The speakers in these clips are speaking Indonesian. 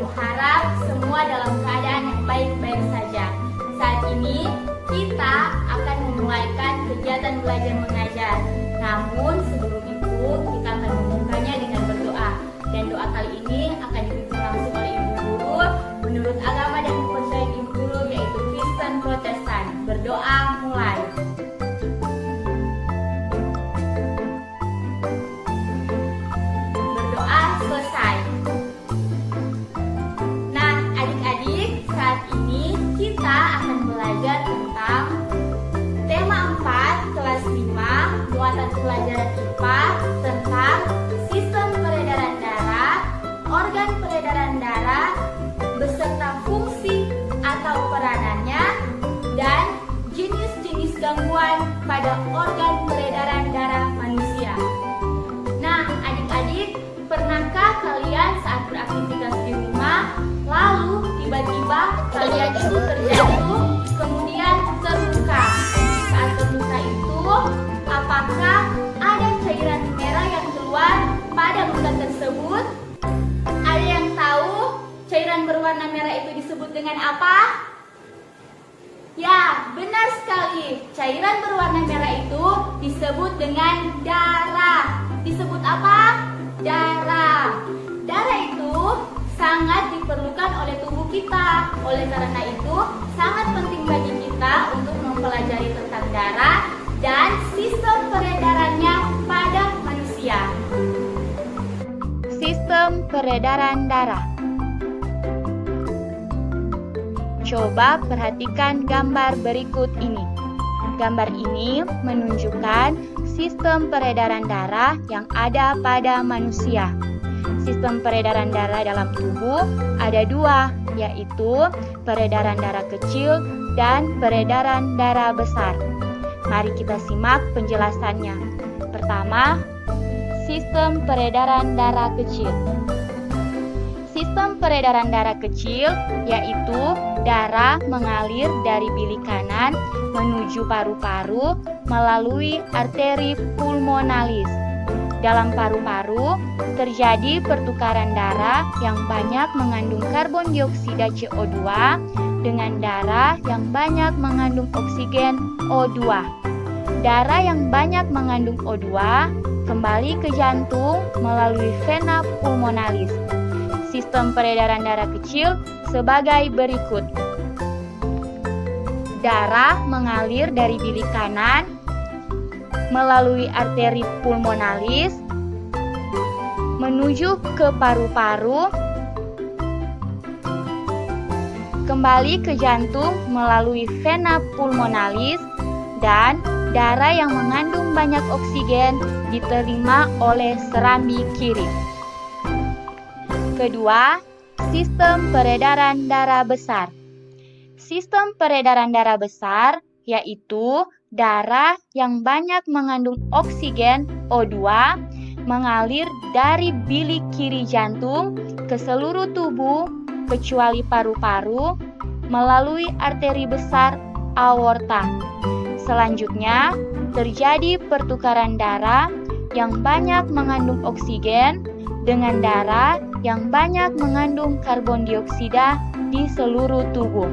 Kuharap semua dalam keadaan yang baik-baik saja. Saat ini kita akan memulaikan kegiatan belajar mengajar. Namun sebelum itu kita akan memulainya dengan berdoa. Dan doa kali ini akan dipimpin langsung oleh Ibu Guru menurut agama dan kepercayaan Ibu Guru, yaitu Kristen Protestan. Berdoa mulai. Berdoa selesai. Nah, adik-adik, saat ini kita akan belajar tentang tema 4 kelas 5 muatan pelajaran IPA tentang sistem peredaran darah, organ peredaran darah beserta fungsi atau peranannya, dan jenis-jenis gangguan pada organ peredaran darah manusia. Nah, adik-adik, pernahkah kalian saat beraktivitas di rumah, lalu tiba-tiba kalian itu terjatuh, kemudian terluka? Saat terluka itu, apakah ada cairan merah yang keluar pada luka tersebut? Ada yang tahu cairan berwarna merah itu disebut dengan apa? Ya, benar sekali. Cairan berwarna merah itu disebut dengan darah. Disebut apa? Darah. Darah itu sangat diperlukan oleh tubuh kita. Oleh karena itu, sangat penting bagi kita untuk mempelajari tentang darah dan sistem peredarannya pada manusia. Sistem peredaran darah. Coba perhatikan gambar berikut ini. Gambar ini menunjukkan sistem peredaran darah yang ada pada manusia. Sistem peredaran darah dalam tubuh ada dua, yaitu peredaran darah kecil dan peredaran darah besar. Mari kita simak penjelasannya. Pertama, sistem peredaran darah kecil. Sistem peredaran darah kecil yaitu darah mengalir dari bilik kanan menuju paru-paru melalui arteri pulmonalis. Dalam paru-paru terjadi pertukaran darah yang banyak mengandung karbon dioksida CO2 dengan darah yang banyak mengandung oksigen O2. Darah yang banyak mengandung O2 kembali ke jantung melalui vena pulmonalis. Sistem peredaran darah kecil sebagai berikut. Darah mengalir dari bilik kanan melalui arteri pulmonalis menuju ke paru-paru, kembali ke jantung melalui vena pulmonalis, dan darah yang mengandung banyak oksigen diterima oleh serambi kiri. Kedua, sistem peredaran darah besar. Sistem peredaran darah besar yaitu darah yang banyak mengandung oksigen O2 mengalir dari bilik kiri jantung ke seluruh tubuh kecuali paru-paru melalui arteri besar aorta. Selanjutnya, terjadi pertukaran darah yang banyak mengandung oksigen dengan darah yang banyak mengandung karbon dioksida di seluruh tubuh.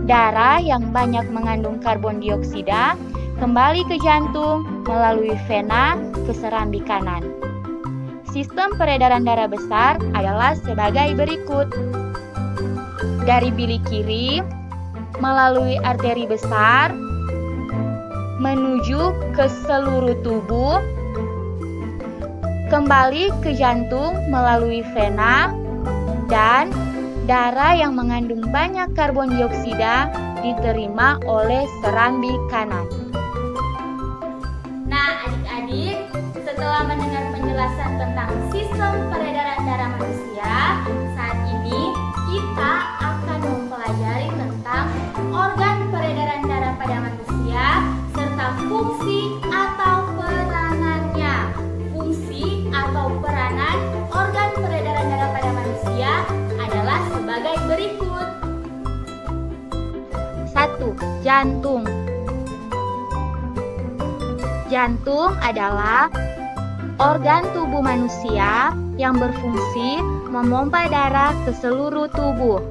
Darah yang banyak mengandung karbon dioksida kembali ke jantung melalui vena ke serambi kanan. Sistem peredaran darah besar adalah sebagai berikut. Dari bilik kiri melalui arteri besar menuju ke seluruh tubuh, kembali ke jantung melalui vena, dan darah yang mengandung banyak karbon dioksida diterima oleh serambi kanan. Nah, adik-adik, setelah mendengar penjelasan tentang sistem peredaran darah manusia, saat ini kita akan mempelajari tentang organ peredaran darah pada manusia serta fungsi atau peranannya. Fungsi atau peranan organ peredaran darah pada manusia adalah sebagai berikut. 1. Jantung. Jantung adalah organ tubuh manusia yang berfungsi memompa darah ke seluruh tubuh.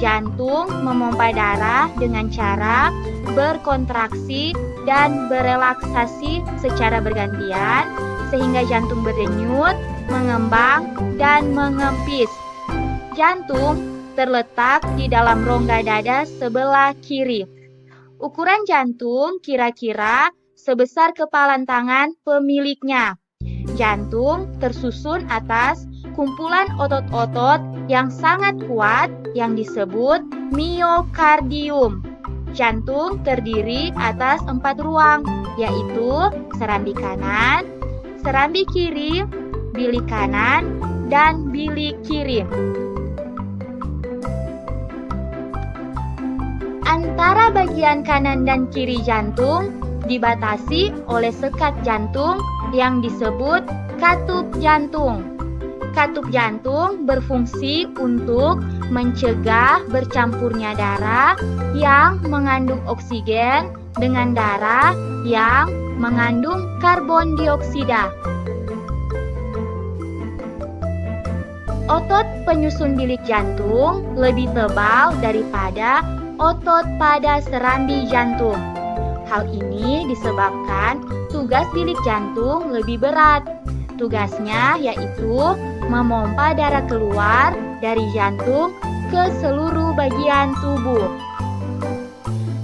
Jantung memompa darah dengan cara berkontraksi dan berelaksasi secara bergantian sehingga jantung berdenyut, mengembang, dan mengempis. Jantung terletak di dalam rongga dada sebelah kiri. Ukuran jantung kira-kira sebesar kepalan tangan pemiliknya. Jantung tersusun atas kumpulan otot-otot yang sangat kuat yang disebut miokardium. Jantung terdiri atas 4 ruang, yaitu serambi kanan, serambi kiri, bilik kanan, dan bilik kiri. Antara bagian kanan dan kiri jantung dibatasi oleh sekat jantung yang disebut katup jantung. Katup jantung berfungsi untuk mencegah bercampurnya darah yang mengandung oksigen dengan darah yang mengandung karbon dioksida. Otot penyusun bilik jantung lebih tebal daripada otot pada serambi jantung. Hal ini disebabkan tugas bilik jantung lebih berat. Tugasnya yaitu memompa darah keluar dari jantung ke seluruh bagian tubuh.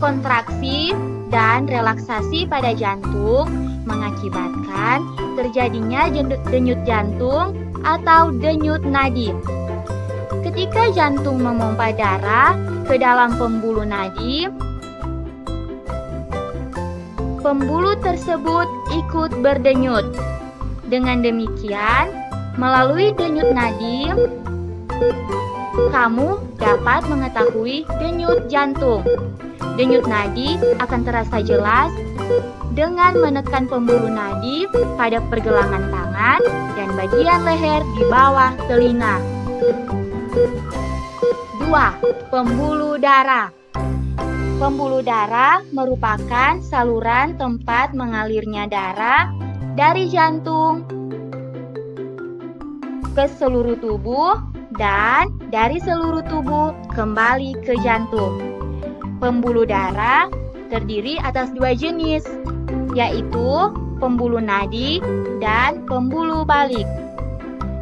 Kontraksi dan relaksasi pada jantung mengakibatkan terjadinya denyut jantung atau denyut nadi. Ketika jantung memompa darah ke dalam pembuluh nadi, pembuluh tersebut ikut berdenyut. Dengan demikian, melalui denyut nadi, kamu dapat mengetahui denyut jantung. Denyut nadi akan terasa jelas dengan menekan pembuluh nadi pada pergelangan tangan dan bagian leher di bawah telinga. 2. Pembuluh darah. Pembuluh darah merupakan saluran tempat mengalirnya darah dari jantung ke seluruh tubuh dan dari seluruh tubuh kembali ke jantung. Pembuluh darah terdiri atas 2 jenis, yaitu pembuluh nadi dan pembuluh balik.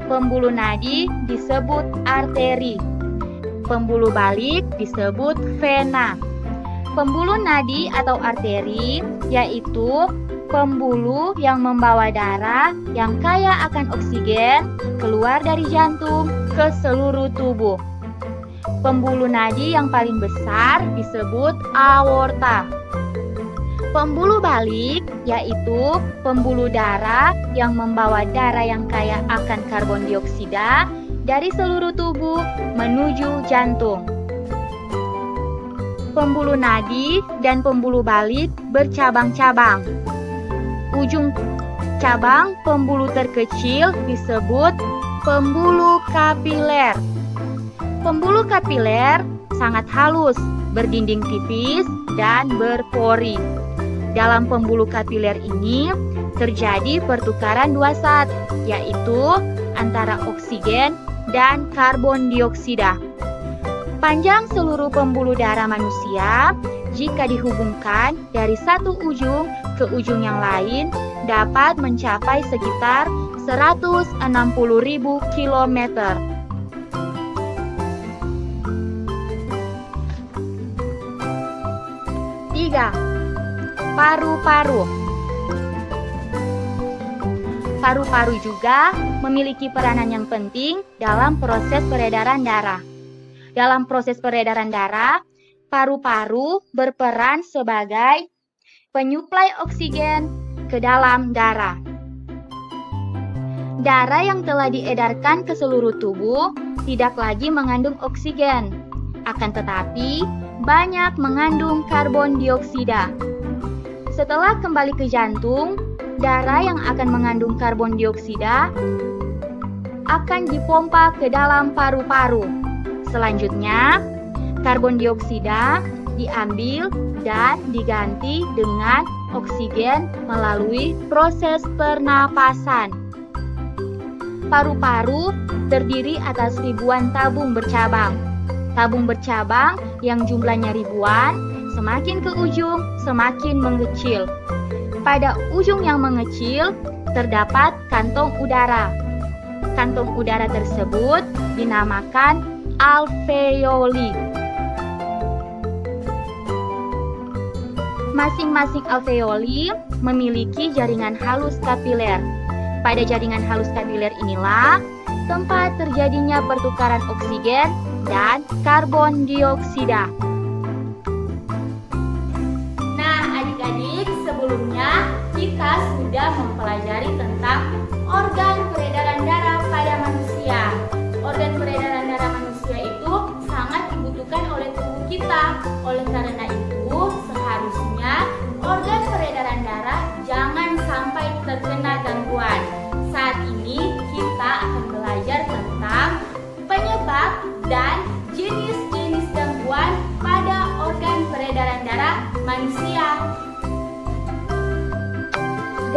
Pembuluh nadi disebut arteri. Pembuluh balik disebut vena. Pembuluh nadi atau arteri yaitu pembuluh yang membawa darah yang kaya akan oksigen keluar dari jantung ke seluruh tubuh. Pembuluh nadi yang paling besar disebut aorta. Pembuluh balik yaitu pembuluh darah yang membawa darah yang kaya akan karbon dioksida dari seluruh tubuh menuju jantung. Pembuluh nadi dan pembuluh balik bercabang-cabang. Ujung cabang pembuluh terkecil disebut pembuluh kapiler. Pembuluh kapiler sangat halus, berdinding tipis, dan berpori. Dalam pembuluh kapiler ini terjadi pertukaran 2 zat, yaitu antara oksigen dan karbon dioksida. Panjang seluruh pembuluh darah manusia jika dihubungkan dari satu ujung ke ujung yang lain dapat mencapai sekitar 160.000 km. Tiga, paru-paru. Paru-paru juga memiliki peranan yang penting dalam proses peredaran darah. Dalam proses peredaran darah, paru-paru berperan sebagai penyuplai oksigen ke dalam darah. Darah yang telah diedarkan ke seluruh tubuh tidak lagi mengandung oksigen, akan tetapi banyak mengandung karbon dioksida. Setelah kembali ke jantung, darah yang akan mengandung karbon dioksida akan dipompa ke dalam paru-paru. Selanjutnya, karbon dioksida diambil dan diganti dengan oksigen melalui proses pernapasan. Paru-paru terdiri atas ribuan tabung bercabang. Tabung bercabang yang jumlahnya ribuan, semakin ke ujung semakin mengecil. Pada ujung yang mengecil terdapat kantong udara. Kantong udara tersebut dinamakan alveoli. Masing-masing alveoli memiliki jaringan halus kapiler. Pada jaringan halus kapiler inilah tempat terjadinya pertukaran oksigen dan karbon dioksida. Nah, adik-adik, sebelumnya kita sudah mempelajari tentang organ peredaran darah pada manusia. Organ peredaran darah manusia itu sangat dibutuhkan oleh tubuh kita. Oleh karena itu, seharusnya organ peredaran darah jangan sampai terkena gangguan. Saat ini kita akan belajar tentang penyebab dan jenis-jenis gangguan pada organ peredaran darah manusia.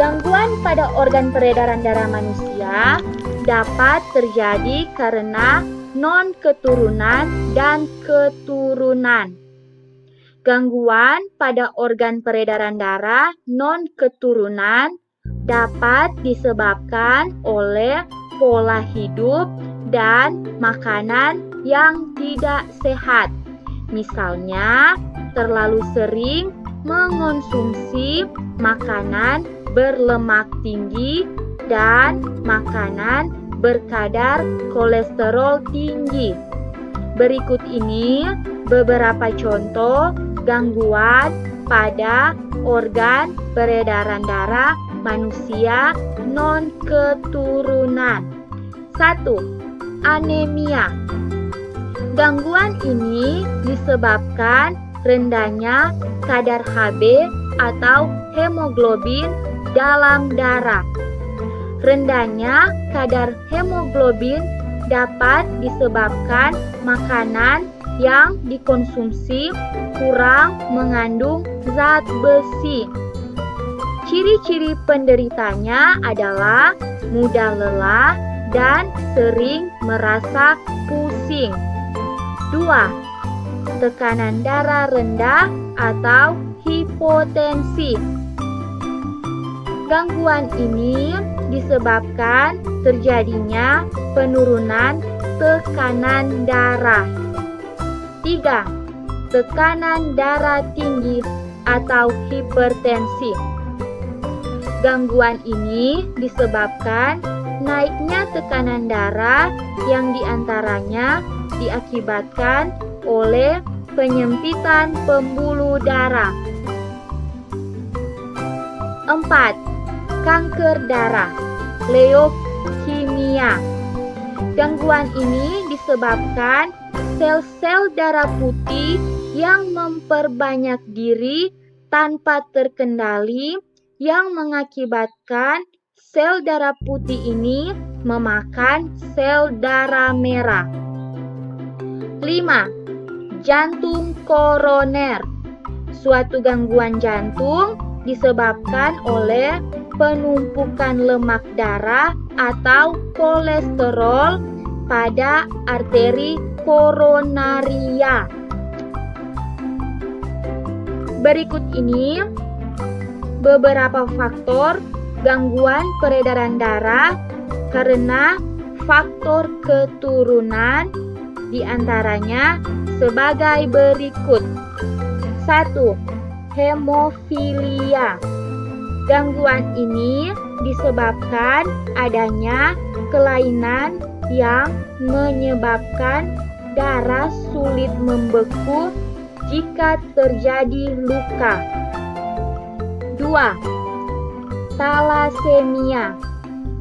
Gangguan pada organ peredaran darah manusia dapat terjadi karena non-keturunan dan keturunan. Gangguan pada organ peredaran darah non-keturunan dapat disebabkan oleh pola hidup dan makanan yang tidak sehat. Misalnya, terlalu sering mengonsumsi makanan berlemak tinggi dan makanan berkadar kolesterol tinggi. Berikut ini beberapa contoh gangguan pada organ peredaran darah manusia non-keturunan. 1. Anemia. Gangguan ini disebabkan rendahnya kadar Hb atau hemoglobin dalam darah. Rendahnya kadar hemoglobin dapat disebabkan makanan yang dikonsumsi kurang mengandung zat besi. Ciri-ciri penderitanya adalah mudah lelah dan sering merasa pusing. 2. Tekanan darah rendah atau hipotensi. Gangguan ini disebabkan terjadinya penurunan tekanan darah. 3. Tekanan darah tinggi atau hipertensi. Gangguan ini disebabkan naiknya tekanan darah yang diantaranya diakibatkan oleh penyempitan pembuluh darah. 4. Kanker darah, leukemia. Gangguan ini disebabkan sel-sel darah putih yang memperbanyak diri tanpa terkendali yang mengakibatkan sel darah putih ini memakan sel darah merah. 5. Jantung koroner. Suatu gangguan jantung disebabkan oleh penumpukan lemak darah atau kolesterol pada arteri koronaria. Berikut ini beberapa faktor gangguan peredaran darah karena faktor keturunan, diantaranya sebagai berikut. 1. Hemofilia. Gangguan ini disebabkan adanya kelainan yang menyebabkan darah sulit membeku jika terjadi luka. 2. Talasemia.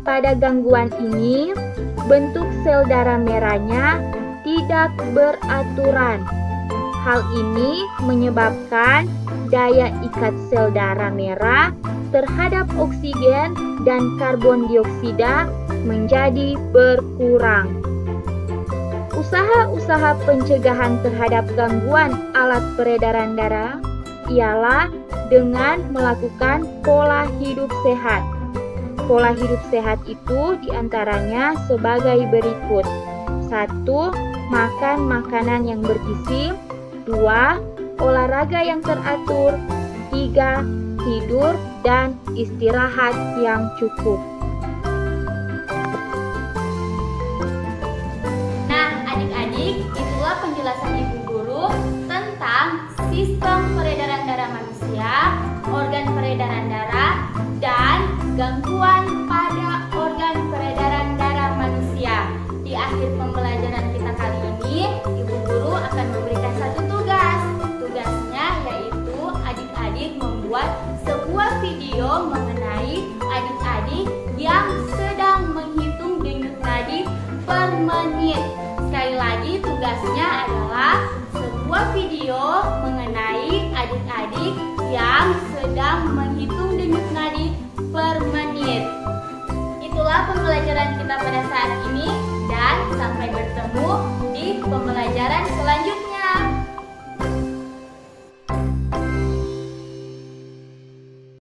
Pada gangguan ini, bentuk sel darah merahnya tidak beraturan. Hal ini menyebabkan daya ikat sel darah merah terhadap oksigen dan karbon dioksida menjadi berkurang. Usaha-usaha pencegahan terhadap gangguan alat peredaran darah ialah dengan melakukan pola hidup sehat. pola hidup sehat itu diantaranya sebagai berikut. 1. Makan makanan yang bergizi. 2. Olahraga yang teratur. 3. Tidur dan istirahat yang cukup. Nah, adik-adik, itulah penjelasan Ibu Guru tentang sistem peredaran darah manusia, organ peredaran darah, dan gangguan pada organ peredaran darah manusia. Di akhir pembelajaran kita kali ini, Ibu Guru akan memberikan satu tugas. Tugasnya yaitu adik-adik membuat sebuah video mengenai adik-adik yang sedang menghitung denyut nadi per menit. Sekali lagi, tugasnya adalah sebuah video mengenai adik-adik yang sedang menghitung denyut nadi per menit. Itulah pembelajaran kita pada saat ini, dan sampai bertemu di pembelajaran selanjutnya.